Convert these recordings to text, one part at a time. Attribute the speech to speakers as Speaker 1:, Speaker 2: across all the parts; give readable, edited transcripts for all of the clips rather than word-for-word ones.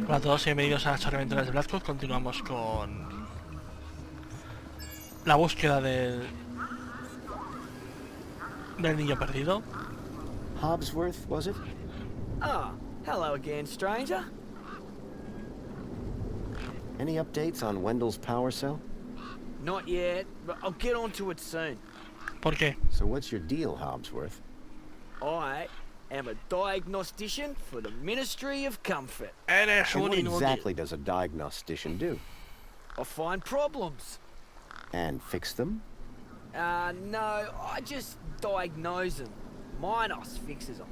Speaker 1: Hola a todos y bienvenidos a las aventuras de Blackwood. Continuamos con la búsqueda del niño perdido.
Speaker 2: Hobbsworth, was it?
Speaker 3: Ah, hello again, stranger.
Speaker 2: Any updates on Wendell's power cell?
Speaker 3: Not yet, but I'll get onto it soon.
Speaker 1: ¿Por qué?
Speaker 2: So what's your deal, Hobbsworth?
Speaker 3: I am a diagnostician for the Ministry of Comfort.
Speaker 1: Eres
Speaker 2: And
Speaker 1: un
Speaker 2: what
Speaker 1: inútil.
Speaker 2: exactly does a diagnostician do?
Speaker 3: I find problems.
Speaker 2: And fix them?
Speaker 3: No, I just diagnose them. Minos fixes them.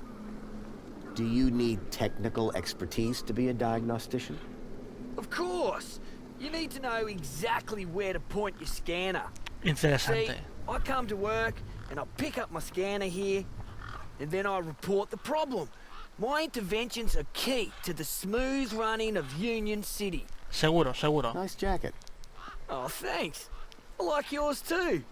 Speaker 2: Do you need technical expertise to be a diagnostician?
Speaker 3: Of course. You need to know exactly where to point your scanner. See,
Speaker 1: Interesante.
Speaker 3: I come to work and I pick up my scanner here, and then I report the problem. My interventions are key to the smooth running of Union City.
Speaker 1: Seguro, seguro.
Speaker 2: Nice jacket.
Speaker 3: Oh, thanks. I like yours too.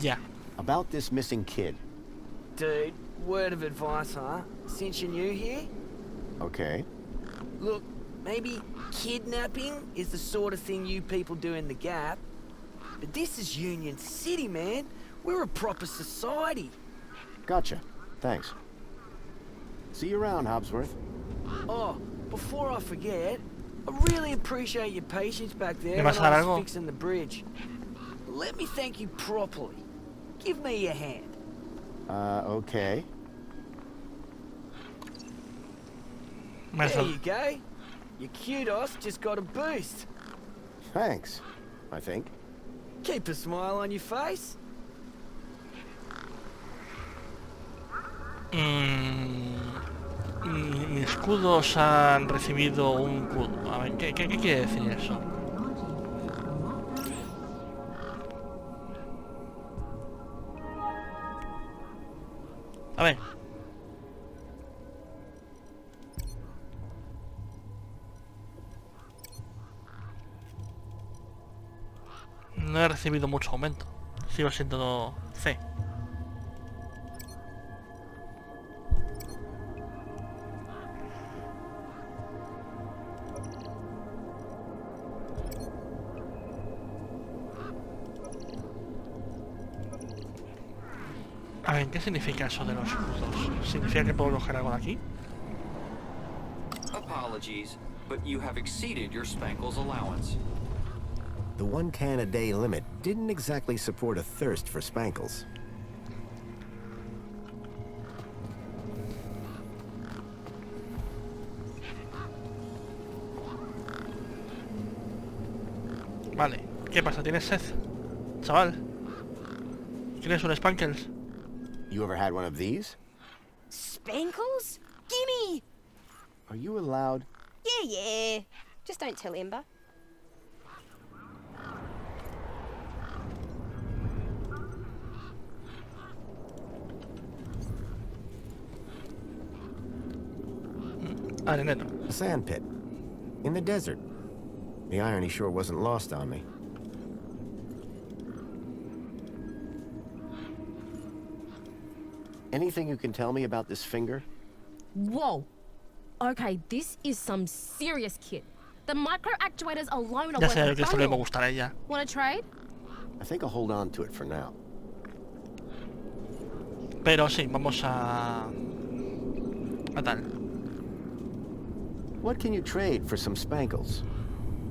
Speaker 1: Ya.
Speaker 2: About this missing kid.
Speaker 3: Dude, word of advice, huh? Since you're new here?
Speaker 2: Okay.
Speaker 3: Look, maybe kidnapping is the sort of thing you people do in the Gap. But this is Union City, man. We're a proper society.
Speaker 2: Gotcha. Thanks. See you around, Hobbsworth.
Speaker 3: Oh, before I forget, I really appreciate your patience back there
Speaker 1: ¿Me
Speaker 3: when
Speaker 1: vas a dar
Speaker 3: I
Speaker 1: algo?
Speaker 3: was fixing the bridge. Let me thank you properly. Give me your hand.
Speaker 2: Okay.
Speaker 3: There you go. Your kudos just got a boost.
Speaker 2: Thanks, I think.
Speaker 3: Keep a smile on your face.
Speaker 1: Mis escudos han recibido un cudo. A ver, ¿qué quiere decir eso? A ver. No he recibido mucho aumento. Sigo siendo C. A ver, ¿qué significa eso de los escudos? ¿Significa que puedo coger algo de aquí?
Speaker 4: Apologies, but you have exceeded your Spankles allowance.
Speaker 2: The 1 can a day limit didn't exactly support a thirst for Spankles.
Speaker 1: Vale. ¿Qué pasa? ¿Tienes sed? Chaval. ¿Quieres un Spankles?
Speaker 2: You ever had one of these?
Speaker 5: Spankles? Gimme!
Speaker 2: Are you allowed?
Speaker 5: Yeah. Just don't tell Ember.
Speaker 1: Arenero.
Speaker 2: A sand pit. In the desert. The irony sure wasn't lost on me. Anything you can tell me about this finger?
Speaker 6: Whoa. Okay, this is some serious kit. The micro actuators alone are
Speaker 1: Ya
Speaker 6: worth
Speaker 1: sé
Speaker 6: a
Speaker 1: que esto le va a
Speaker 6: bundle.
Speaker 1: gustar a ella.
Speaker 6: Want to trade?
Speaker 2: I think I'll hold on to it for now.
Speaker 1: Pero sí, vamos a tal.
Speaker 2: What can you trade for some Spankles?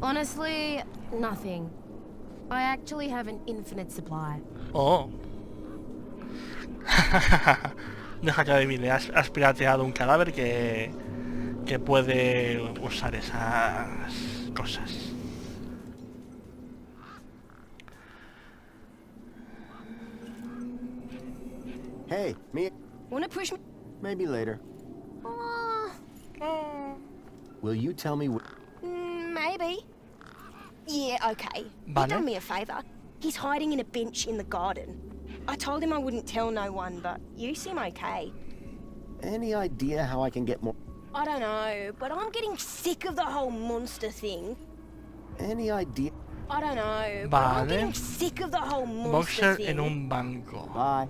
Speaker 6: Honestly, nothing. I actually have an infinite supply.
Speaker 1: Oh. Deja que adivine. Has pirateado un cadáver que puede usar esas cosas.
Speaker 2: Hey, me.
Speaker 5: Wanna push me?
Speaker 2: Maybe later. Will you tell me
Speaker 5: Maybe. Yeah, okay.
Speaker 1: Vale.
Speaker 5: He done me a favour. He's hiding in a bench in the garden. I told him I wouldn't tell no one, but you seem okay.
Speaker 2: Any idea how I can get more?
Speaker 5: I don't know, but I'm getting sick of the whole monster thing.
Speaker 2: Any idea?
Speaker 5: I don't know, but I'm
Speaker 1: Vale.
Speaker 5: getting sick of the whole monster
Speaker 1: Boxer
Speaker 5: thing.
Speaker 1: en un banco.
Speaker 2: Bye.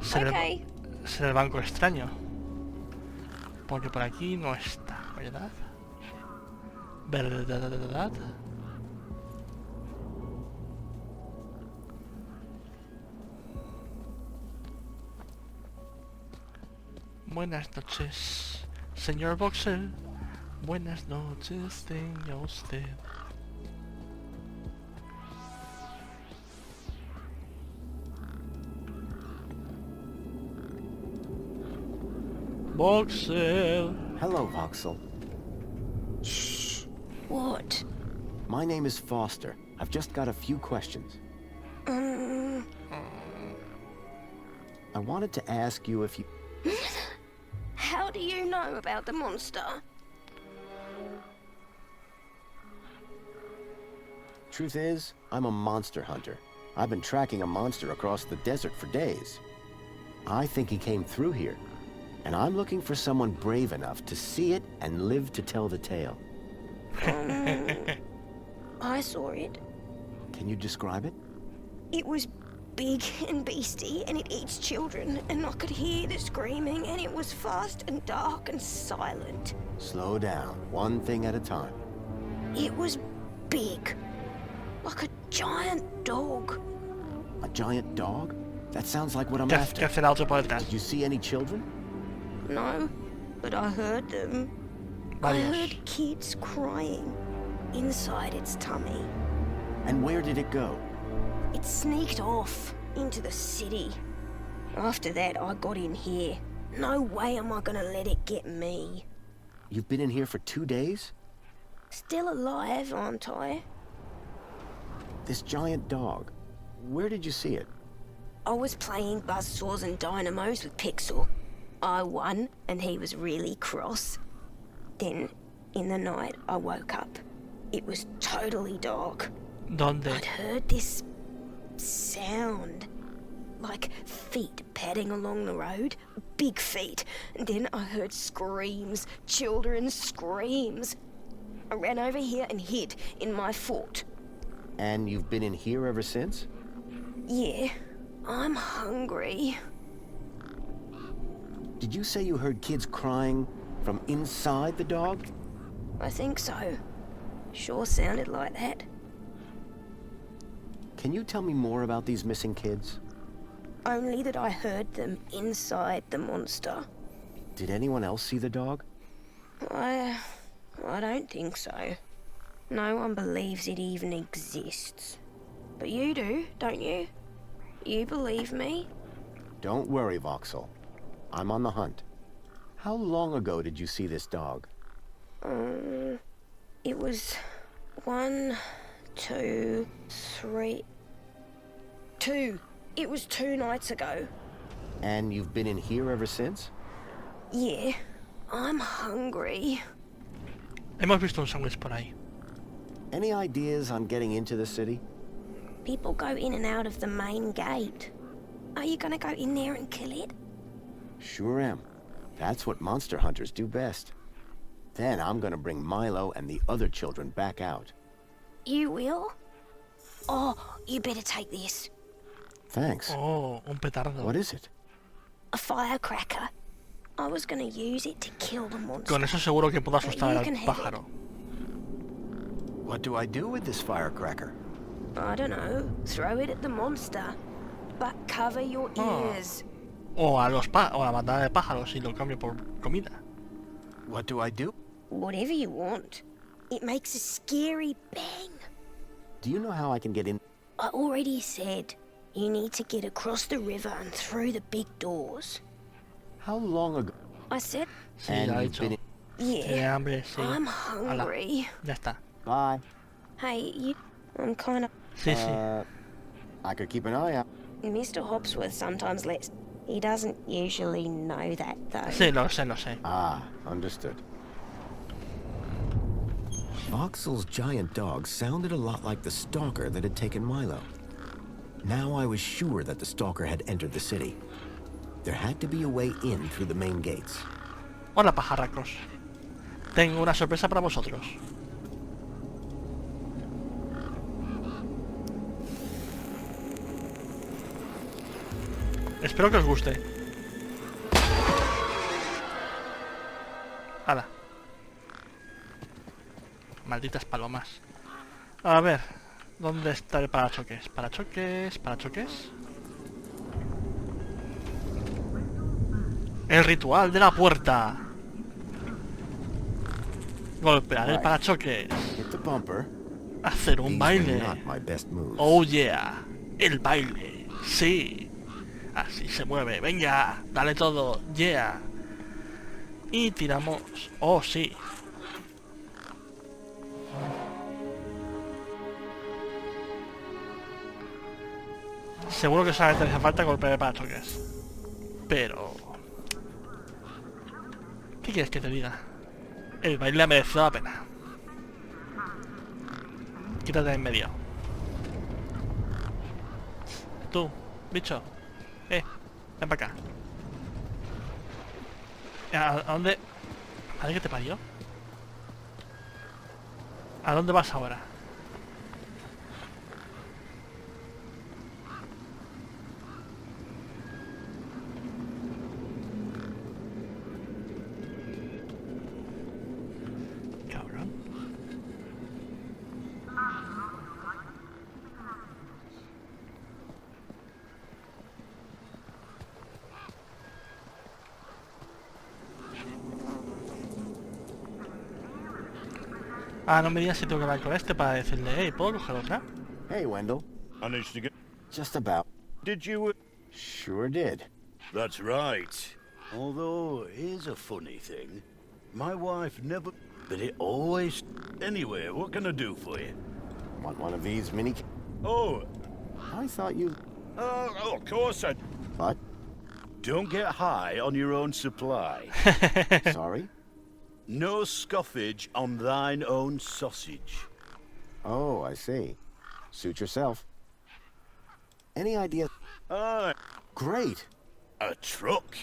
Speaker 1: Será
Speaker 5: Okay.
Speaker 1: el banco extraño. Porque por aquí no está, ¿verdad? ¿Verdad? Buenas noches, señor Boxer. Buenas noches, tenga usted. Boxer.
Speaker 2: Hello, Voxel.
Speaker 5: What?
Speaker 2: My name is Foster. I've just got a few questions. I wanted to ask you if you...
Speaker 5: How do you know about the monster?
Speaker 2: Truth is, I'm a monster hunter. I've been tracking a monster across the desert for days. I think he came through here, and I'm looking for someone brave enough to see it and live to tell the tale.
Speaker 5: I saw it.
Speaker 2: Can you describe it?
Speaker 5: It was big and beastie, and it eats children, and I could hear the screaming, and it was fast and dark and silent.
Speaker 2: Slow down, one thing at a time.
Speaker 5: It was big, like a giant dog.
Speaker 2: A giant dog? That sounds like what I'm
Speaker 1: ¿Qué
Speaker 2: after.
Speaker 1: hace la otra por detrás?
Speaker 2: Did you see any children?
Speaker 5: No, but I heard them. I
Speaker 1: Varios.
Speaker 5: heard kids crying inside its tummy.
Speaker 2: And where did it go?
Speaker 5: It sneaked off into the city. After that, I got in here. No way am I gonna let it get me.
Speaker 2: You've been in here for 2 days?
Speaker 5: Still alive, aren't I?
Speaker 2: This giant dog. Where did you see it?
Speaker 5: I was playing buzzsaws and dynamos with Pixel. I won, and he was really cross. Then, in the night, I woke up. It was totally dark.
Speaker 1: ¿Dónde?
Speaker 5: I'd heard this sound, like feet padding along the road, big feet. And then I heard screams, children's screams. I ran over here and hid in my fort.
Speaker 2: And you've been in here ever since?
Speaker 5: Yeah, I'm hungry.
Speaker 2: Did you say you heard kids crying from inside the dog?
Speaker 5: I think so. Sure sounded like that.
Speaker 2: Can you tell me more about these missing kids?
Speaker 5: Only that I heard them inside the monster.
Speaker 2: Did anyone else see the dog?
Speaker 5: I don't think so. No one believes it even exists. But you do, don't you? You believe me?
Speaker 2: Don't worry, Voxel. I'm on the hunt. How long ago did you see this dog?
Speaker 5: It was 1, 2, 3... 2. It was 2 nights ago.
Speaker 2: And you've been in here ever since?
Speaker 5: Yeah, I'm hungry.
Speaker 1: Hemos visto un sándwich por ahí.
Speaker 2: Any ideas on getting into the city?
Speaker 5: People go in and out of the main gate. Are you gonna go in there and kill it?
Speaker 2: Sure am. That's what monster hunters do best. Then I'm gonna bring Milo and the other children back out.
Speaker 5: You will? Oh, you better take this.
Speaker 2: Thanks.
Speaker 1: Oh, un petardo.
Speaker 2: What is it?
Speaker 5: A firecracker. I was gonna use it to kill the monster.
Speaker 1: Con eso seguro que puedo asustar
Speaker 5: You
Speaker 1: al
Speaker 5: can have
Speaker 1: pájaro.
Speaker 2: What do I do with this firecracker?
Speaker 5: I don't know. Throw it at the monster. But cover your ears.
Speaker 1: O a la bandada de pájaros y lo cambio por comida.
Speaker 2: What do I do?
Speaker 5: Whatever you want. It makes a scary bang.
Speaker 2: Do you know how I can get in?
Speaker 5: I already said you need to get across the river and through the big doors.
Speaker 2: How long ago?
Speaker 5: I said,
Speaker 1: Sí,
Speaker 2: And
Speaker 1: ya he
Speaker 2: you've
Speaker 1: dicho.
Speaker 2: been in...
Speaker 1: Tiene
Speaker 5: yeah,
Speaker 1: hambre, sí.
Speaker 5: I'm
Speaker 1: Hala,
Speaker 5: hungry.
Speaker 1: ya está.
Speaker 2: Bye.
Speaker 5: Hey, I'm kind of...
Speaker 1: Sí, sí.
Speaker 2: I could keep an eye out.
Speaker 5: Mr. Hopsworth sometimes lets... He doesn't usually know that, though.
Speaker 1: Sí, lo sé, lo sé.
Speaker 2: Ah, understood. Voxel's giant dog sounded a lot like the stalker that had taken Milo. Now I was sure that the stalker had entered the city. There had to be a way in through the main gates.
Speaker 1: Hola, pajarracos. Tengo una sorpresa para vosotros. Espero que os guste. ¡Hala! Malditas palomas. A ver, ¿dónde está el parachoques? Parachoques, parachoques. El ritual de la puerta. Golpear el parachoques.
Speaker 2: Hit the bumper.
Speaker 1: Hacer un
Speaker 2: These were
Speaker 1: baile.
Speaker 2: not my best moves.
Speaker 1: Oh yeah. El baile. Sí. Así se mueve. Venga, dale todo. Yeah. Y tiramos. Oh, sí. Seguro que solamente hace falta golpear el parachoques. Pero... ¿qué quieres que te diga? El baile ha merecido la pena. Quítate de en medio. Tú, bicho. Ven para acá. ¿A dónde? ¿A qué te parió? ¿A dónde vas ahora? Cabrón. Ah, no me digas si tengo que hablar con este para decirle, hey, ¿puedo coger otra?
Speaker 2: Hey, Wendell.
Speaker 7: Managed to get...
Speaker 2: Just about.
Speaker 7: Did you...
Speaker 2: Sure did.
Speaker 7: That's right. Although, here's a funny thing. My wife never... But it always... Anyway, what can I do for you?
Speaker 2: Want one of these mini...
Speaker 7: Oh,
Speaker 2: I thought you...
Speaker 7: of course I...
Speaker 2: What?
Speaker 7: Don't get high on your own supply.
Speaker 2: Sorry?
Speaker 7: No scoffage on thine own sausage.
Speaker 2: Oh, I see. Suit yourself. Any idea?
Speaker 7: Ah,
Speaker 2: Great.
Speaker 7: a truck?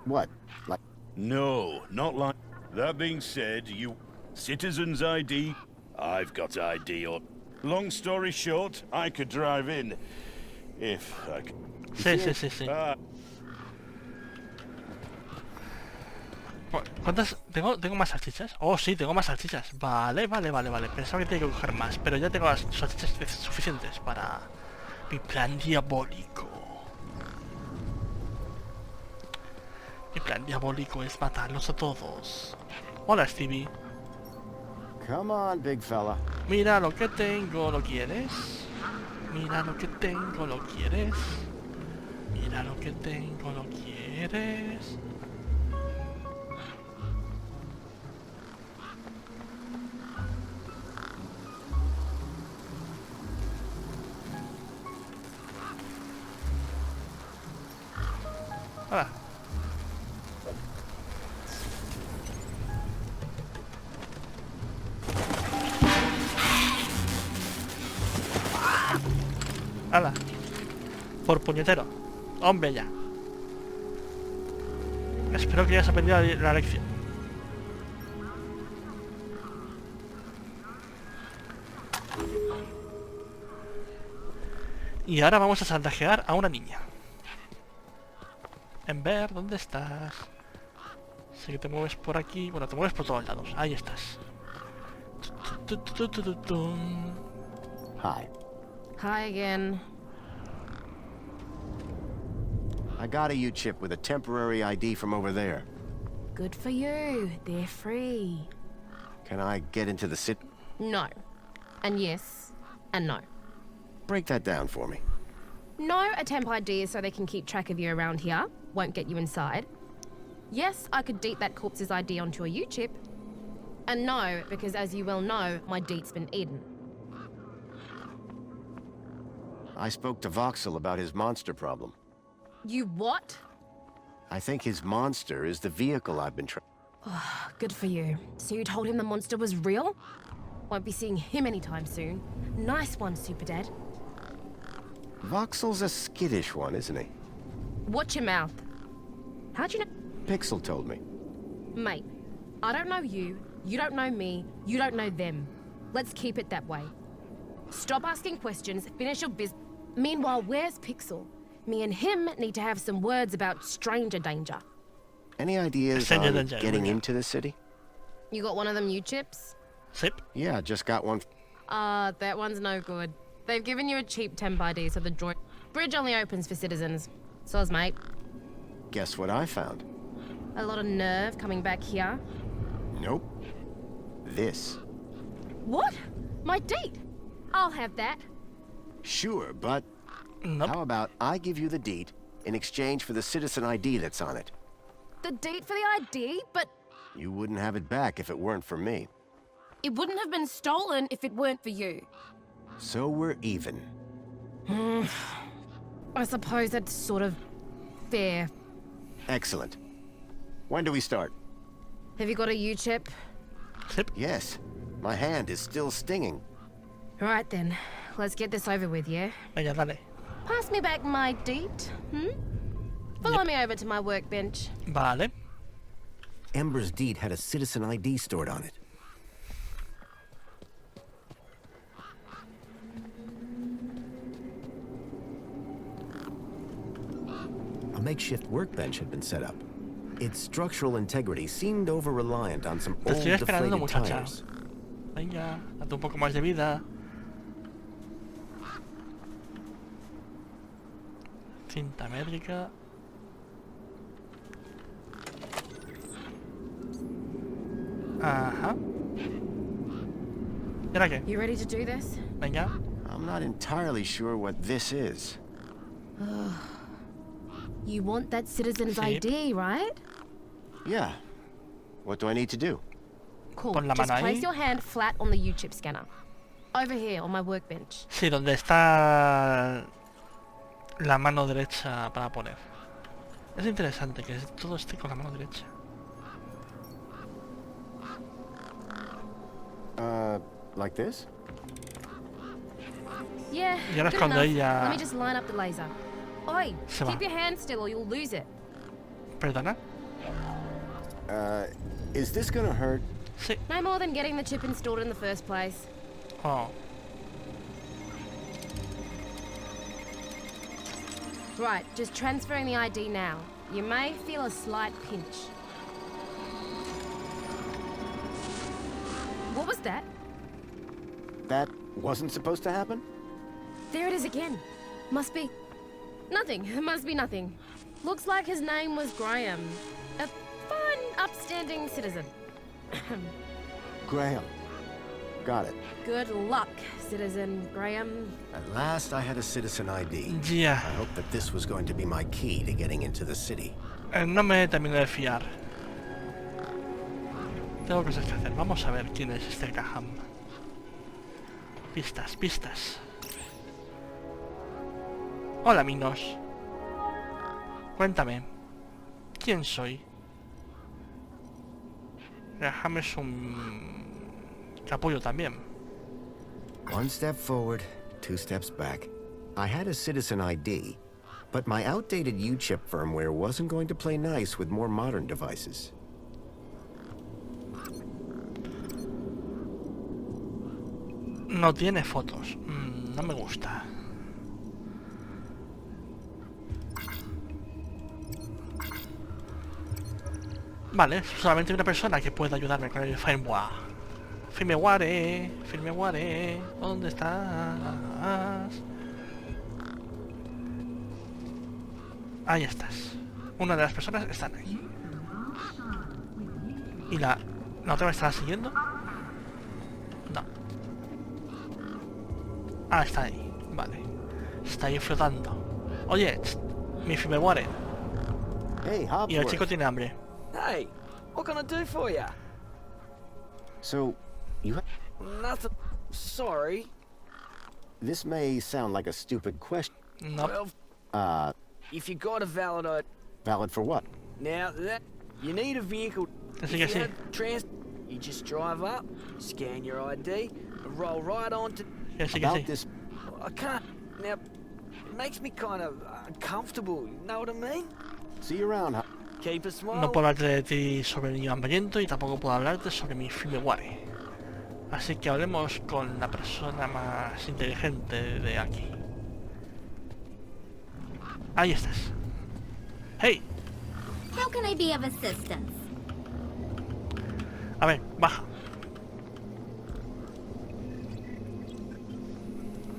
Speaker 2: What? Like...
Speaker 7: No, not like... That being said, you... Citizen's ID? I've got ID on... Long story short, I could drive in. If I could...
Speaker 1: Sí. ¿Cuántas? ¿Tengo más salchichas? Oh, sí, tengo más salchichas. Vale. Pensaba que tenía que coger más, pero ya tengo las salchichas suficientes para mi plan diabólico. Mi plan diabólico es matarlos a todos. Hola, Stevie.
Speaker 2: Come on, big fella.
Speaker 1: Mira lo que tengo, ¿lo quieres? Mira lo que tengo, ¿lo quieres? Mira lo que tengo, ¿lo quieres? Hola. ¡Hala! Por puñetero. Hombre ya. Espero que hayas aprendido la lección. Y ahora vamos a chantajear a una niña. Ember, ¿dónde estás? Sé que te mueves por aquí. Bueno, te mueves por todos lados. Ahí estás.
Speaker 2: Hi.
Speaker 6: Hi again.
Speaker 2: I got a U-chip with a temporary ID from over there.
Speaker 6: Good for you. They're free.
Speaker 2: Can I get into the city?
Speaker 6: No. And yes. And no.
Speaker 2: Break that down for me.
Speaker 6: No, a temp ID is so they can keep track of you around here. Won't get you inside. Yes, I could deet that corpse's ID onto a U-chip. And no, because as you well know, my deet's been eaten.
Speaker 2: I spoke to Voxel about his monster problem.
Speaker 6: You what?
Speaker 2: I think his monster is the vehicle I've been
Speaker 6: Good for you. So you told him the monster was real? Won't be seeing him anytime soon. Nice one, Super Dad.
Speaker 2: Voxel's a skittish one, isn't he?
Speaker 6: Watch your mouth. How'd you know?
Speaker 2: Pixel told me.
Speaker 6: Mate, I don't know you, you don't know me, you don't know them. Let's keep it that way. Stop asking questions, finish your business. Meanwhile, where's Pixel? Me and him need to have some words about stranger danger.
Speaker 2: Any ideas
Speaker 1: Stranger
Speaker 2: on
Speaker 1: danger,
Speaker 2: getting
Speaker 1: yeah.
Speaker 2: into the city?
Speaker 6: You got one of them U-chips?
Speaker 1: Sí.
Speaker 2: Yeah, just got one.
Speaker 6: That one's no good. They've given you a cheap temp ID, so the bridge only opens for citizens. Soz, mate.
Speaker 2: Guess what I found?
Speaker 6: A lot of nerve coming back here.
Speaker 2: Nope. This.
Speaker 6: What? My deed? I'll have that.
Speaker 2: Sure, but
Speaker 1: Nope.
Speaker 2: how about I give you the deed in exchange for the citizen ID that's on it?
Speaker 6: The deed for the ID, but
Speaker 2: You wouldn't have it back if it weren't for me.
Speaker 6: it wouldn't have been stolen if it weren't for you.
Speaker 2: So we're even.
Speaker 6: I suppose that's sort of fair.
Speaker 2: Excellent. When do we start?
Speaker 6: Have you got a U-chip?
Speaker 1: Sí.
Speaker 2: Yes. My hand is still stinging.
Speaker 6: Right then, let's get this over with, yeah?
Speaker 1: Venga, dale.
Speaker 6: Pass me back my deed, Follow me over to my workbench.
Speaker 1: Vale.
Speaker 2: Ember's deed had a citizen ID stored on it. A makeshift workbench had been set up. Its structural integrity seemed over-reliant on some
Speaker 1: Te
Speaker 2: old
Speaker 1: estoy esperando,
Speaker 2: deflated
Speaker 1: muchacha.
Speaker 2: tires.
Speaker 1: Venga, date un poco más de vida. Cinta métrica. Ajá. ¿Y ahora qué?
Speaker 6: You ready to do this?
Speaker 1: Venga.
Speaker 2: I'm not entirely sure what this is.
Speaker 6: You want that citizen's
Speaker 1: Sí.
Speaker 6: ID, right?
Speaker 2: Yeah. What do I need to do?
Speaker 6: Cool.
Speaker 1: Pon la
Speaker 6: Just
Speaker 1: mano ahí.
Speaker 6: place your hand flat on the U-chip scanner. Over here on my workbench.
Speaker 1: Sí, donde está la mano derecha para poner. Es interesante que todo esté con la mano derecha.
Speaker 2: Like this?
Speaker 6: Yeah,
Speaker 1: Y ahora es
Speaker 6: good
Speaker 1: cuando
Speaker 6: enough.
Speaker 1: ella-
Speaker 6: Let me just line up the laser. Oi,
Speaker 1: Se va.
Speaker 6: keep your hand still or you'll lose it.
Speaker 1: ¿Perdona?
Speaker 2: Is this gonna hurt?
Speaker 1: Sí.
Speaker 6: No more than getting the chip installed in the first place.
Speaker 1: Oh.
Speaker 6: Right, just transferring the ID now. You may feel a slight pinch. What was that?
Speaker 2: That wasn't supposed to happen?
Speaker 6: There it is again. Must be... Nothing. It must be nothing. Looks like his name was Graham. A fine, upstanding citizen.
Speaker 2: Graham. Got it.
Speaker 6: Good luck, Citizen Graham.
Speaker 2: At last I had a citizen ID.
Speaker 1: Ya.
Speaker 2: I hoped that this was going to be my key to getting into the city.
Speaker 1: No me termino de fiar. Tengo cosas que hacer. Vamos a ver quién es este Graham. Pistas, pistas. Hola, Minos. Cuéntame. ¿Quién soy? Graham es un capullo también.
Speaker 2: One step forward, two steps back. I had a citizen ID, but my outdated U-chip firmware wasn't going to play nice with more modern devices.
Speaker 1: No tiene fotos. No me gusta. Vale, solamente hay una persona que puede ayudarme con el firmware. Firmware, firmware, ¿dónde estás? Ahí estás. Una de las personas están ahí. ¿Y la otra me estará siguiendo? No. Ah, está ahí. Vale. Está ahí flotando. Oye, mi firmware.
Speaker 2: Hey,
Speaker 1: Y el
Speaker 2: Hopworth.
Speaker 1: chico tiene hambre.
Speaker 3: Hey, what can I do for ya?
Speaker 2: So, you...
Speaker 3: Nothing. Sorry.
Speaker 2: This may sound like a stupid question.
Speaker 1: No.
Speaker 3: Well, if you got a valid ID,
Speaker 2: Valid for what?
Speaker 3: now that you need a vehicle,
Speaker 1: Así que
Speaker 3: if you
Speaker 1: sí.
Speaker 3: have you just drive up, scan your ID, and roll right on to.
Speaker 1: Que sí, que
Speaker 2: About
Speaker 1: sí.
Speaker 2: this...
Speaker 3: I can't. Now, it makes me kind of uncomfortable. You know what I mean?
Speaker 2: See you around,
Speaker 3: Keep a smile.
Speaker 1: No puedo hablarte de ti sobre el niño hambriento y tampoco puedo hablarte sobre mi firmware. Así que hablemos con la persona más inteligente de aquí. Ahí estás. Hey,
Speaker 8: How can I be of assistance?
Speaker 1: A ver, baja.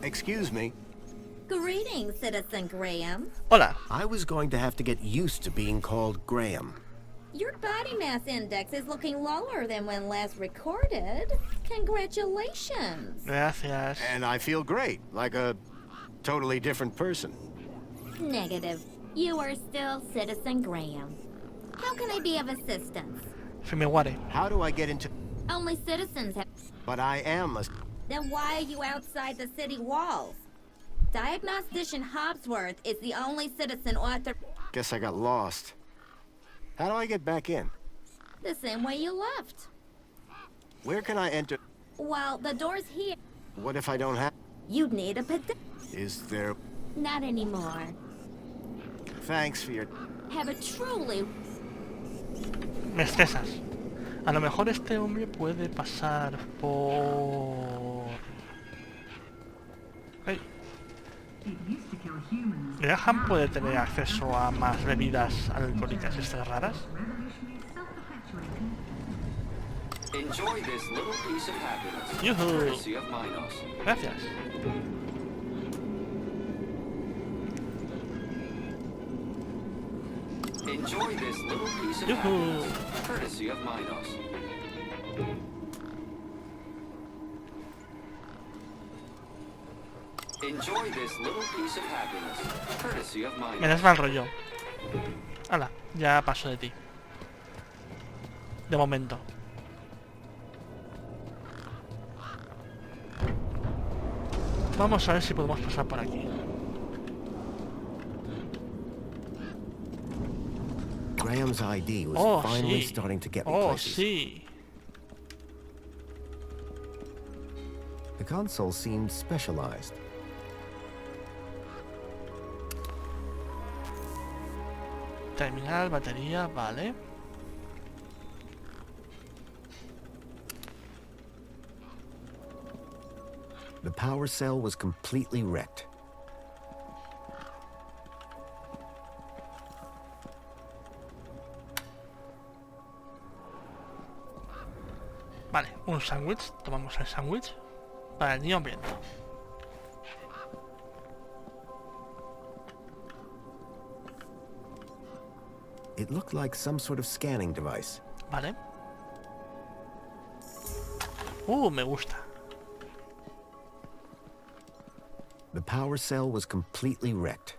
Speaker 2: Excuse me.
Speaker 8: Greetings, Citizen Graham.
Speaker 1: Hola.
Speaker 2: I was going to have to get used to being called Graham.
Speaker 8: Your body mass index is looking lower than when last recorded. Congratulations.
Speaker 1: Gracias.
Speaker 2: And I feel great, like a totally different person.
Speaker 8: Negative. You are still Citizen Graham. How can I be of assistance?
Speaker 1: Fimeware.
Speaker 2: How do I get into...
Speaker 8: Only citizens have...
Speaker 2: But I am a...
Speaker 8: Then why are you outside the city walls? Diagnostician Hobsworth is the only citizen author...
Speaker 2: Guess I got lost. How do I get back in?
Speaker 8: The same way you left.
Speaker 2: Where can I enter?
Speaker 8: Well, the door's here.
Speaker 2: What if I don't have...
Speaker 8: You'd need a
Speaker 2: Is there...
Speaker 8: Not anymore.
Speaker 2: Thanks for your...
Speaker 8: Have a truly...
Speaker 1: Me estresas. A lo mejor este hombre puede pasar por... Hey. Graham puede tener acceso a más bebidas alcohólicas estas raras.
Speaker 4: Enjoy this little piece of happiness.
Speaker 1: Yoo-hoo.
Speaker 4: Courtesy of Minos.
Speaker 1: Gracias.
Speaker 4: Enjoy this little piece of
Speaker 1: Yoo-hoo.
Speaker 4: happiness. Courtesy of Minos. Enjoy this little piece of happiness. Courtesy of Minos.
Speaker 1: Me das mal rollo. Hala, ya paso de ti. De momento. Vamos a ver si podemos pasar por aquí.
Speaker 2: Graham's ID was
Speaker 1: Oh,
Speaker 2: finally
Speaker 1: sí.
Speaker 2: starting to get me
Speaker 1: Oh,
Speaker 2: places.
Speaker 1: sí.
Speaker 2: The console seemed specialized.
Speaker 1: Terminal, batería, vale.
Speaker 2: The power cell was completely wrecked.
Speaker 1: Vale, un sándwich. Tomamos el sándwich. Para el niño hambriento.
Speaker 2: It looked like some sort of scanning device.
Speaker 1: Vale. Me gusta.
Speaker 2: The power cell was completely wrecked.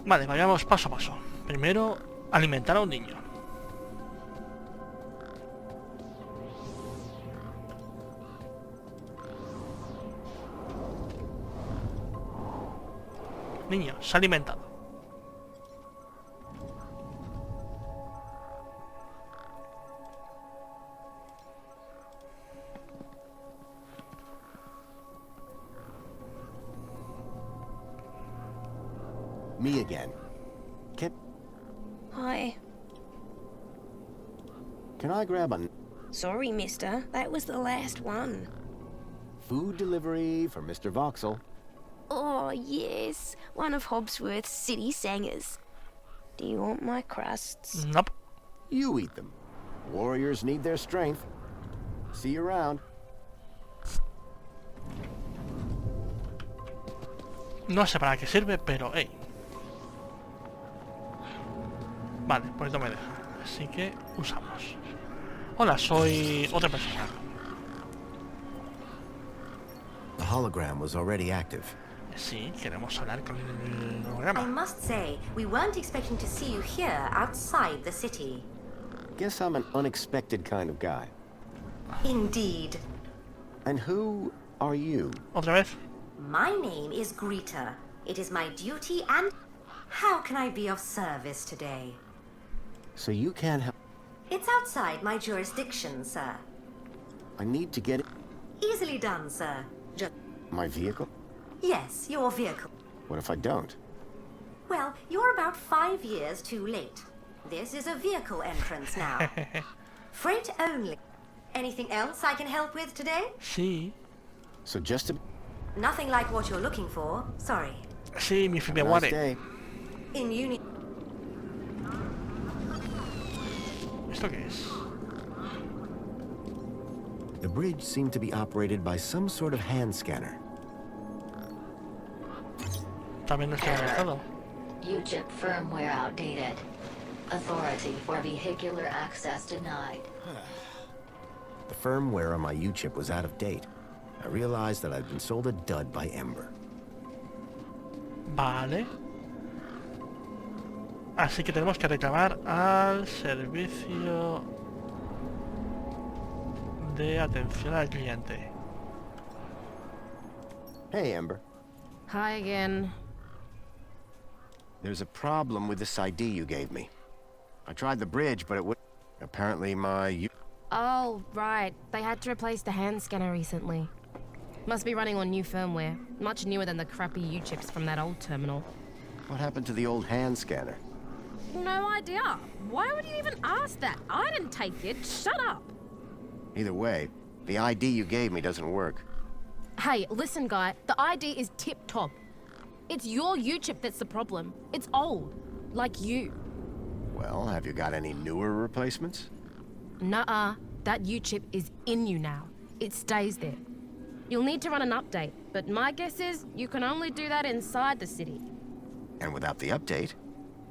Speaker 1: Vale, vayamos paso a paso. Primero, alimentar a un niño. Niño, se ha alimentado.
Speaker 2: Me again.
Speaker 5: Hi.
Speaker 2: Can I grab a
Speaker 5: Sorry, mister. That was the last one.
Speaker 2: food delivery for Mr. Voxel?
Speaker 5: Oh, yes. One of Hobsworth's city singers. Do you want my crusts?
Speaker 1: Nope.
Speaker 2: You eat them. Warriors need their strength. See you around.
Speaker 1: No sé para qué sirve, pero hey. Vale, pues no me deja. Así que usamos. Hola, soy otra persona.
Speaker 2: The hologram was already active.
Speaker 1: Sí, queremos hablar con el
Speaker 9: I
Speaker 1: holograma.
Speaker 9: must say, we weren't expecting to see you here outside the city.
Speaker 2: Guess I'm an unexpected kind of guy.
Speaker 9: Indeed.
Speaker 2: And who are you?
Speaker 1: Otra vez.
Speaker 9: My name is Greta. It is my duty and... How can I be of service today?
Speaker 2: So you can't help...
Speaker 9: It's outside my jurisdiction, sir.
Speaker 2: I need to get...
Speaker 9: Easily done, sir. Just...
Speaker 2: My vehicle?
Speaker 9: Yes, your vehicle.
Speaker 2: What if I don't?
Speaker 9: Well, you're about 5 years too late. This is a vehicle entrance now. Freight only. Anything else I can help with today?
Speaker 1: Sí.
Speaker 2: So just to...
Speaker 9: Nothing like what you're looking for. Sorry.
Speaker 1: Sí, mi
Speaker 2: Nice
Speaker 1: Fibeware.
Speaker 2: day.
Speaker 9: In uni...
Speaker 1: ¿Esto qué es?
Speaker 2: The bridge seemed to be operated by some sort of hand scanner.
Speaker 1: También no estoy conectado.
Speaker 10: UChip firmware outdated. Authority for vehicular access denied.
Speaker 2: The firmware on my U-chip was out of date. I realized that I'd been sold a dud by Ember.
Speaker 1: Vale. Así que tenemos que reclamar al servicio de atención al cliente.
Speaker 2: Hey, Ember.
Speaker 6: Hi again.
Speaker 2: There's a problem with this ID you gave me. I tried the bridge, but it would... Apparently my
Speaker 6: Oh, right. They had to replace the hand scanner recently. Must be running on new firmware. Much newer than the crappy U-chips from that old terminal.
Speaker 2: What happened to the old hand scanner?
Speaker 6: No idea. Why would you even ask that? I didn't take it. Shut up.
Speaker 2: Either way, the ID you gave me doesn't work.
Speaker 6: Hey, listen, guy. The ID is tip-top. It's your U-chip that's the problem. It's old. Like you.
Speaker 2: Well, have you got any newer replacements?
Speaker 6: Nuh-uh. That U-chip is in you now. It stays there. You'll need to run an update, but my guess is you can only do that inside the city.
Speaker 2: And without the update,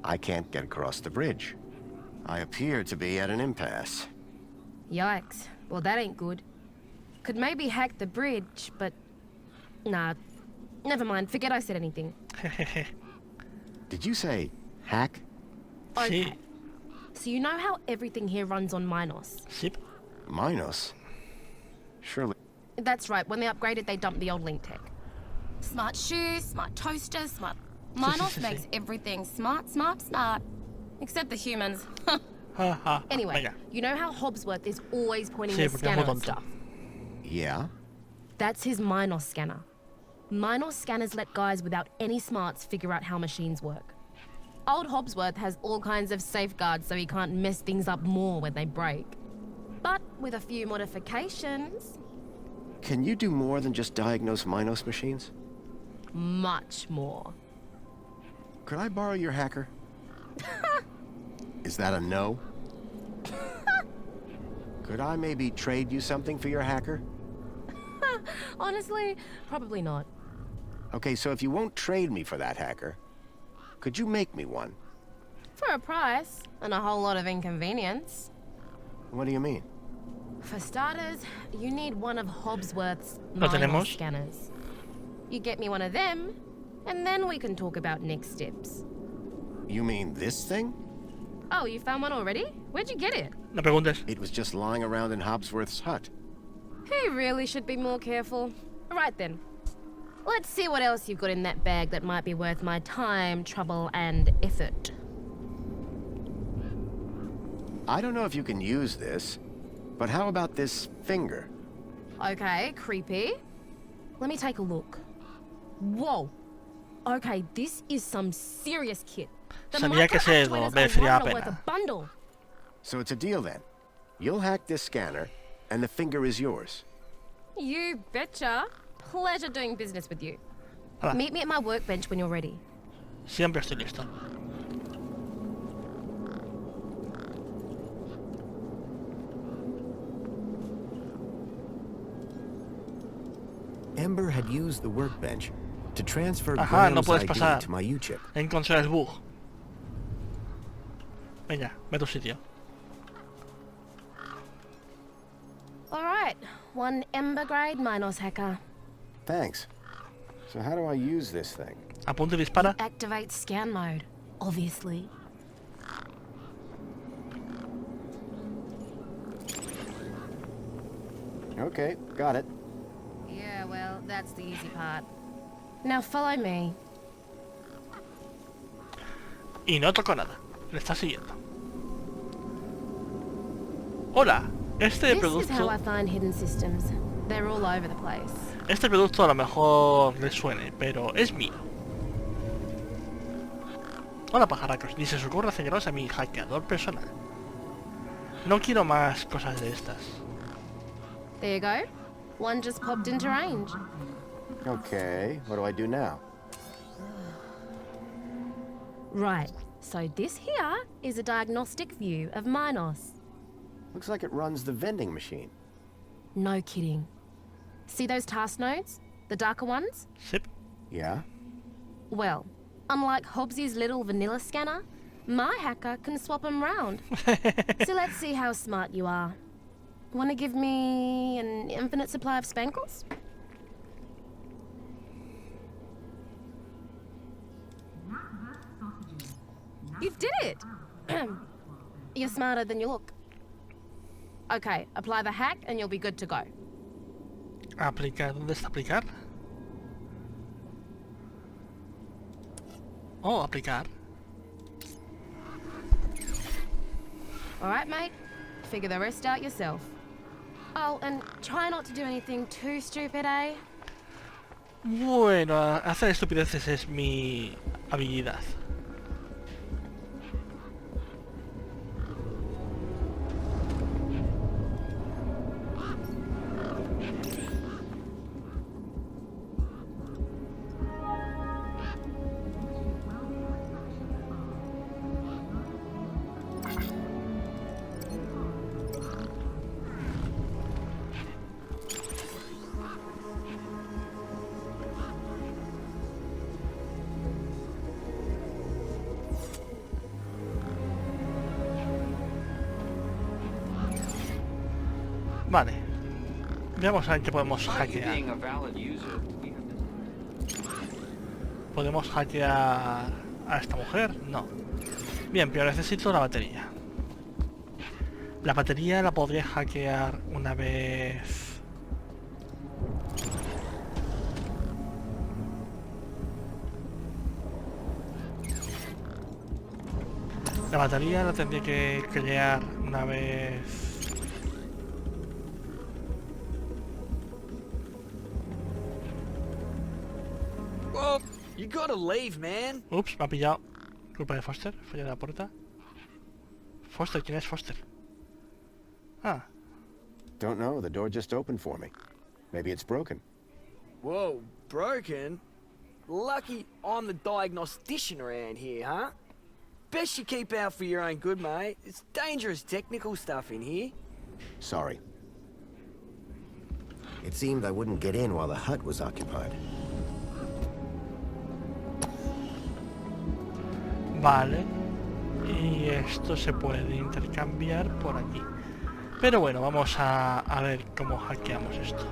Speaker 2: I can't get across the bridge. I appear to be at an impasse.
Speaker 6: Yikes. Well, that ain't good. Could maybe hack the bridge, but... Nah. Never mind. Forget I said anything.
Speaker 2: Did you say hack?
Speaker 6: Okay.
Speaker 1: Sí.
Speaker 6: So you know how everything here runs on Minos?
Speaker 1: Sí.
Speaker 2: Minos? Surely.
Speaker 6: That's right. When they upgraded, they dumped the old link tech. Smart shoes, smart toaster, smart... Minos makes everything smart. Except the humans. Anyway,
Speaker 1: Venga.
Speaker 6: you know how Hobbsworth is always pointing
Speaker 1: Sí,
Speaker 6: his
Speaker 1: porque es
Speaker 6: scanner
Speaker 1: muy
Speaker 6: and
Speaker 1: tonto.
Speaker 6: stuff?
Speaker 2: Yeah?
Speaker 6: That's his Minos scanner. Minos scanners let guys without any smarts figure out how machines work. Old Hobbsworth has all kinds of safeguards so he can't mess things up more when they break. But with a few modifications...
Speaker 2: Can you do more than just diagnose Minos machines?
Speaker 6: Much more.
Speaker 2: Could I borrow your hacker? Is that a no? Could I maybe trade you something for your hacker?
Speaker 6: Honestly, probably not.
Speaker 2: Okay, so if you won't trade me for that hacker, could you make me one?
Speaker 6: For a price, and a whole lot of inconvenience.
Speaker 2: What do you mean?
Speaker 6: For starters, you need one of Hobbsworth's
Speaker 1: ¿Lo
Speaker 6: Minos
Speaker 1: tenemos?
Speaker 6: scanners. You get me one of them, and then we can talk about next steps.
Speaker 2: You mean this thing?
Speaker 6: Oh, you found one already? Where'd you get it?
Speaker 1: No preguntes.
Speaker 2: It was just lying around in Hobbsworth's hut.
Speaker 6: He really should be more careful. Right then. Let's see what else you've got in that bag that might be worth my time, trouble, and effort.
Speaker 2: I don't know if you can use this, but how about this finger?
Speaker 6: Okay, creepy. Let me take a look. Whoa. Okay, this is some serious kit. The
Speaker 1: Sabía que ese
Speaker 6: microactuators
Speaker 1: merecería
Speaker 6: are
Speaker 1: la
Speaker 6: one worth
Speaker 1: pena.
Speaker 6: a bundle.
Speaker 2: So it's a deal then. You'll hack this scanner, and the finger is yours.
Speaker 6: You betcha. Pleasure doing business with you.
Speaker 1: Hala.
Speaker 6: Meet me at my workbench when you're ready.
Speaker 1: Siempre estoy listo.
Speaker 2: Ember had used the workbench to transfer
Speaker 1: Ajá, no
Speaker 2: Graham's
Speaker 1: puedes
Speaker 2: ID
Speaker 1: pasar.
Speaker 2: to my U-chip.
Speaker 1: Encontrar el bug. Venga, ve a tu sitio.
Speaker 6: Alright, one Ember grade Minos hacker.
Speaker 2: Thanks. So how do I use this thing?
Speaker 1: Apunta y dispara.
Speaker 6: Activate scan mode, obviously.
Speaker 2: Okay, got it.
Speaker 6: Yeah, well, that's the easy part. Now follow me.
Speaker 1: Y no toco nada. Le está siguiendo. Hola. Este
Speaker 6: This is how I
Speaker 1: producto...
Speaker 6: find hidden systems. They're all over the place.
Speaker 1: Este producto a lo mejor le suene, pero es mío. Hola pajaracos, ni se os ocurra acercaros a mi hackeador personal. No quiero más cosas de estas.
Speaker 6: There you go. One just popped into range.
Speaker 2: Okay, what do I do now?
Speaker 6: Right, so this here is a diagnostic view of Minos.
Speaker 2: Looks like it runs the vending machine.
Speaker 6: No kidding. See those task nodes? The darker ones?
Speaker 1: Sip.
Speaker 2: Yeah?
Speaker 6: Well, unlike Hobbsy's little vanilla scanner, my hacker can swap them round. So let's see how smart you are. Want to give me an infinite supply of spankles? You did it! You're smarter than you look. Okay, apply the hack and you'll be good to go.
Speaker 1: Aplicar. ¿Dónde está aplicar? Oh, aplicar.
Speaker 6: Alright, mate. Figure the rest out yourself. Oh, and try not to do anything too stupid, eh?
Speaker 1: Bueno, hacer estupideces es mi habilidad. Vale. Veamos a ver qué podemos hackear.
Speaker 4: Being a valid user,
Speaker 1: ¿Podemos hackear a esta mujer? No. Bien, pero necesito la batería. La batería la podría hackear una vez... La batería la tendría que crear una vez...
Speaker 3: Well, you gotta leave, man.
Speaker 1: Ups, me ha pillado. Culpa de Foster, falla de la puerta. Foster, ¿quién es Foster? Ah,
Speaker 2: Don't know, the door just opened for me. Maybe it's broken.
Speaker 3: Whoa, broken? Lucky I'm the diagnostician around here, huh? Best you keep out for your own good, mate. It's dangerous technical stuff in here.
Speaker 2: Sorry. It seemed I wouldn't get in while the hut was occupied.
Speaker 1: vale. Y esto se puede intercambiar por aquí. Pero bueno, vamos a ver cómo hackeamos esto.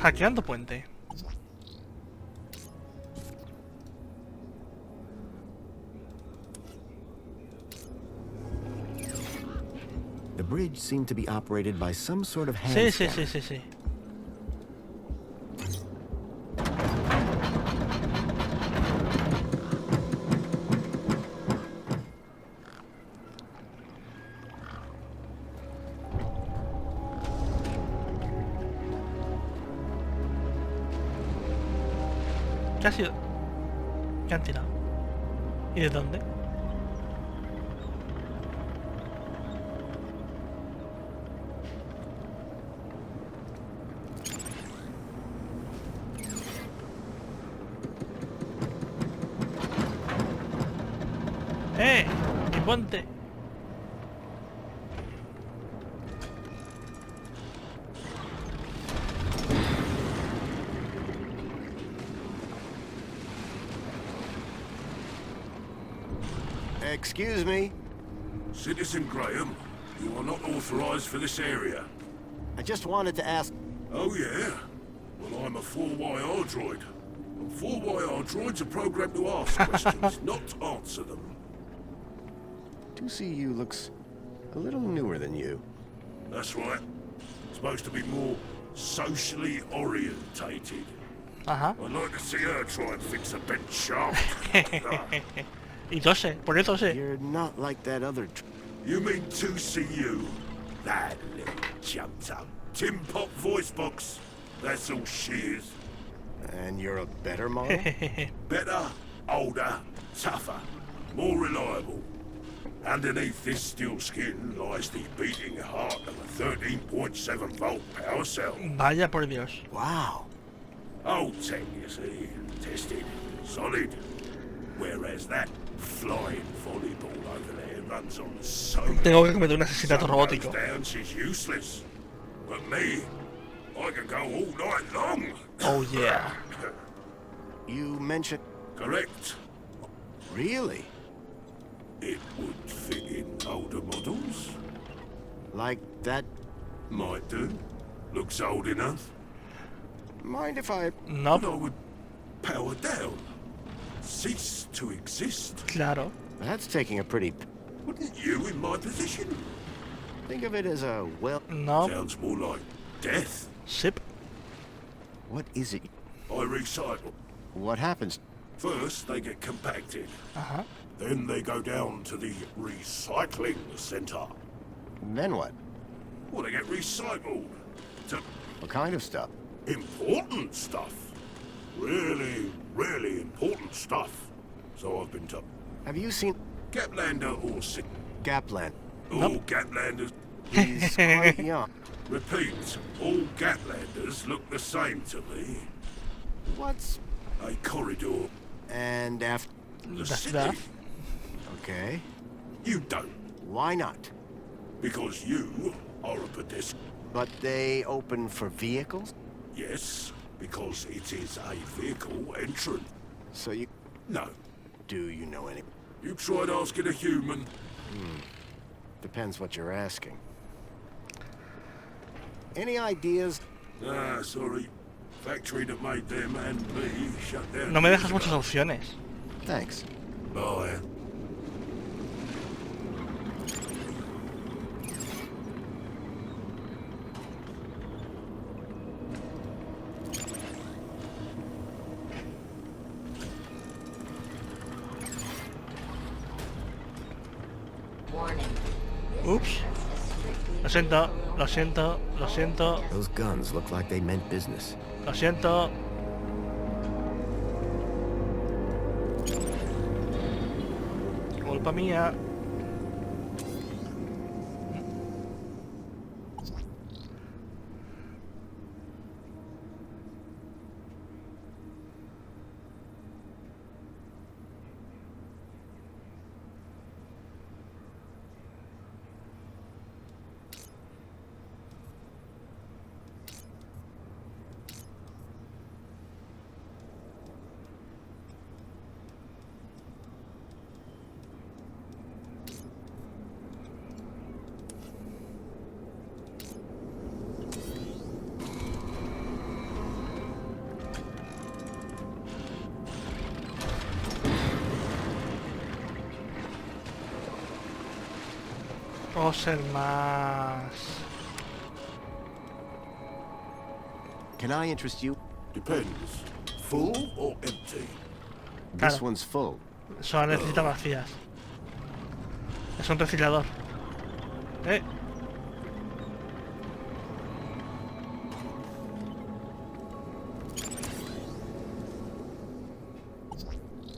Speaker 1: Hackeando puente.
Speaker 2: The bridge seemed to be operated by some sort of hand
Speaker 1: Sí.
Speaker 2: scanner.
Speaker 1: ¿Qué ha sido? ¿Qué han tirado? ¿Y de dónde? ¡Mi puente!
Speaker 2: Excuse me.
Speaker 11: Citizen Graham, you are not authorized for this area.
Speaker 2: I just wanted to ask...
Speaker 11: Oh, yeah? Well, I'm a 4YR droid. And 4YR droids are programmed to ask questions, not answer them.
Speaker 2: 2CU looks a little newer than you.
Speaker 11: That's right. Supposed to be more socially orientated.
Speaker 1: Ajá.
Speaker 11: I'd like to see her try and fix a bent shaft.
Speaker 1: Y tose, por eso tose.
Speaker 2: You're not like that other...
Speaker 11: You mean 2CU? That little jumped up tin pot voice box. That's all she is.
Speaker 2: And you're a better model?
Speaker 11: Better, older, tougher, more reliable. Underneath this steel skin lies the beating heart of a 13.7 volt power cell.
Speaker 1: Vaya por Dios.
Speaker 2: Wow.
Speaker 11: Old tech, you see. Tested. Solid. Whereas that flying volleyball over there runs on so
Speaker 1: Tengo que cometer un asesinato robótico.
Speaker 11: down, she's useless. But me, I can go all night long.
Speaker 1: Oh yeah.
Speaker 2: You mentioned...
Speaker 11: Correct.
Speaker 2: Really?
Speaker 11: It would fit in older models.
Speaker 2: Like that?
Speaker 11: Might do. Looks old enough.
Speaker 2: Mind if I...
Speaker 1: No.
Speaker 11: But I would power down. Cease to exist.
Speaker 1: Claro.
Speaker 2: That's taking a pretty...
Speaker 11: Wouldn't you in my position?
Speaker 2: Think of it as a, well...
Speaker 1: No.
Speaker 11: Sounds more like death.
Speaker 1: Sip.
Speaker 2: What is it?
Speaker 11: I recycle.
Speaker 2: What happens?
Speaker 11: First, they get compacted.
Speaker 1: Ajá.
Speaker 11: Then they go down to the recycling center.
Speaker 2: Then what?
Speaker 11: Well, they get recycled. To
Speaker 2: What kind of stuff?
Speaker 11: important stuff. Really, really important stuff. So I've been told.
Speaker 2: Have you seen
Speaker 11: Gaplander or Sig.
Speaker 2: Gapland?
Speaker 11: All Gaplanders.
Speaker 2: He's quite young.
Speaker 11: Repeat, all Gaplanders look the same to me.
Speaker 2: What's...
Speaker 11: A corridor.
Speaker 2: And after...
Speaker 11: The
Speaker 1: That's
Speaker 11: city.
Speaker 1: that.
Speaker 2: Okay.
Speaker 11: You don't.
Speaker 2: Why not?
Speaker 11: Because you are a pedestrian.
Speaker 2: But they open for vehicles?
Speaker 11: Yes, because it is a vehicle entrance.
Speaker 2: So you...
Speaker 11: No.
Speaker 2: Do you know any...
Speaker 11: You tried asking a human.
Speaker 2: Depends what you're asking. Any ideas?
Speaker 11: Ah, sorry. Factory that made them and me shut down.
Speaker 1: No me dejas muchas opciones.
Speaker 2: Thanks.
Speaker 11: Bye.
Speaker 10: Warning.
Speaker 1: Ups. Lo siento, lo siento, lo siento,
Speaker 2: Those guns look like they meant business.
Speaker 1: lo siento. Culpa mía. Puedo ser más...
Speaker 2: Can I interest you?
Speaker 11: Depends. Full or empty?
Speaker 2: This
Speaker 1: Claro.
Speaker 2: one's full.
Speaker 1: Solo necesita vacías. Es un reciclador. Eh.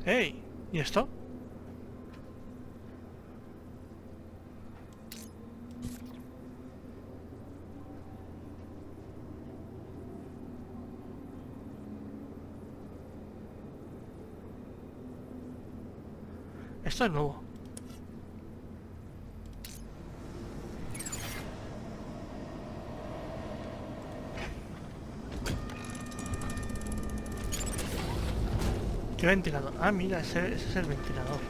Speaker 1: Hey, ¿y esto? Esto es nuevo. ¿Qué ventilador? Ah, mira, ese es el ventilador.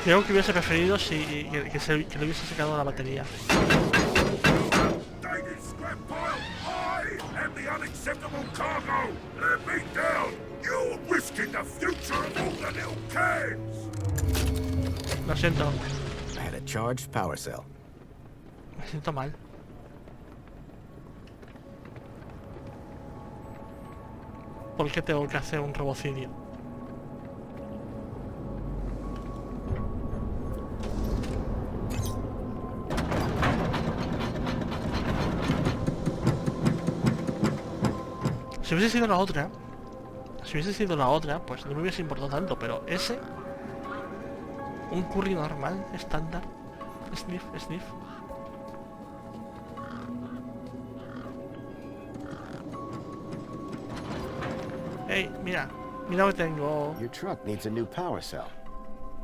Speaker 1: Creo que hubiese preferido si que le hubiese sacado la batería. Lo siento.
Speaker 2: I had a charged power cell.
Speaker 1: Me siento mal. ¿Por qué tengo que hacer un robocidio? Si hubiese sido la otra, pues no me hubiese importado tanto, pero ese... Un curry normal, estándar. Sniff, sniff. Hey, mira lo que tengo.
Speaker 2: Your truck needs a new power cell.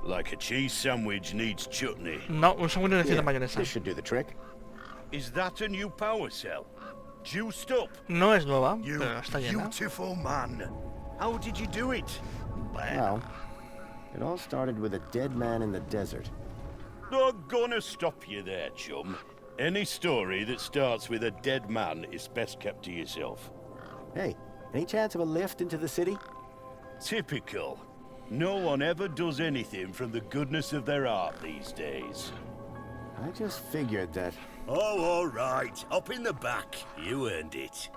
Speaker 7: Like a cheese sandwich needs chutney.
Speaker 1: No, un sándwich necesita mayonesa.
Speaker 2: This should do the trick.
Speaker 7: Is that a new power cell? Juiced up?
Speaker 1: No es nueva,
Speaker 7: You
Speaker 1: pero está llena.
Speaker 7: beautiful man. How did you do it?
Speaker 2: Well, it all started with a dead man in the desert.
Speaker 7: Not gonna stop you there, chum. Any story that starts with a dead man is best kept to yourself.
Speaker 2: Hey, any chance of a lift into the city?
Speaker 7: Typical. No one ever does anything from the goodness of their heart these days.
Speaker 2: I just figured that...
Speaker 12: Oh, all right. Up in the back. You earned it.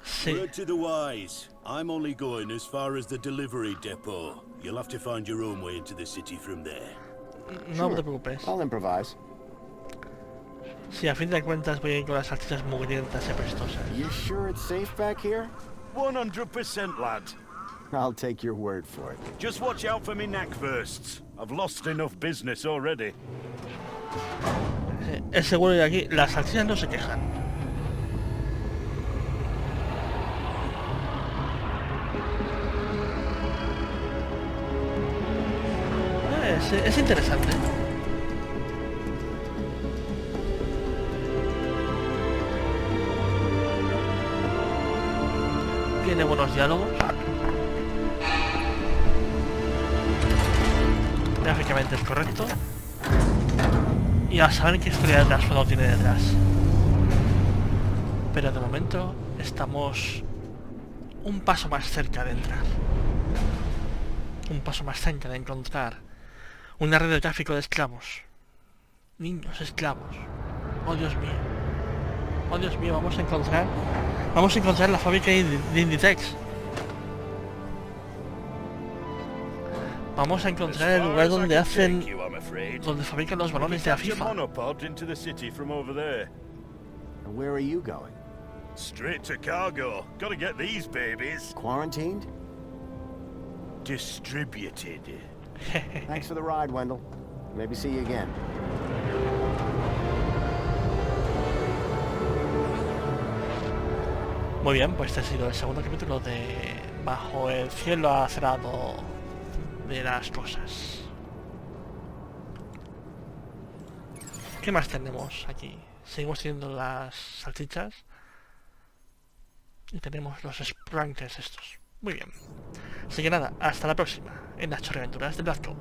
Speaker 1: Sí.
Speaker 12: Word to the wise. I'm only going as far as the delivery depot. You'll have to find your own way into the city from there.
Speaker 1: No te preocupes.
Speaker 2: I'll improvise.
Speaker 1: Sí, a fin de cuentas voy a ir con las salchichas mugrientas y apestosas.
Speaker 2: You sure it's safe back here?
Speaker 7: 100%, lad.
Speaker 2: I'll take your word for it.
Speaker 7: Just watch out for me neck bursts. I've lost enough business already.
Speaker 1: Es seguro que aquí las salchichas no se quejan. Es interesante. Tiene buenos diálogos. Gráficamente es correcto. Y a saber qué historia de trasfondo tiene detrás. Pero de momento estamos un paso más cerca de entrar. Un paso más cerca de encontrar una red de tráfico de esclavos. Niños esclavos. Oh Dios mío. Oh Dios mío, vamos a encontrar la fábrica de Inditex. Vamos a encontrar el lugar donde fabrican los balones de la FIFA.
Speaker 2: Where are you going?
Speaker 7: Straight to cargo. Gotta get these babies
Speaker 2: Quarantined?
Speaker 7: distributed.
Speaker 2: Thanks for the ride, Wendell. Maybe see you again.
Speaker 1: Muy bien, pues este ha sido el segundo capítulo de Bajo el cielo acerado de las cosas. ¿Qué más tenemos aquí? Seguimos teniendo las salchichas. Y tenemos los sprankles estos. Muy bien. Así que nada, hasta la próxima en las chorreaventuras de Black Cloud.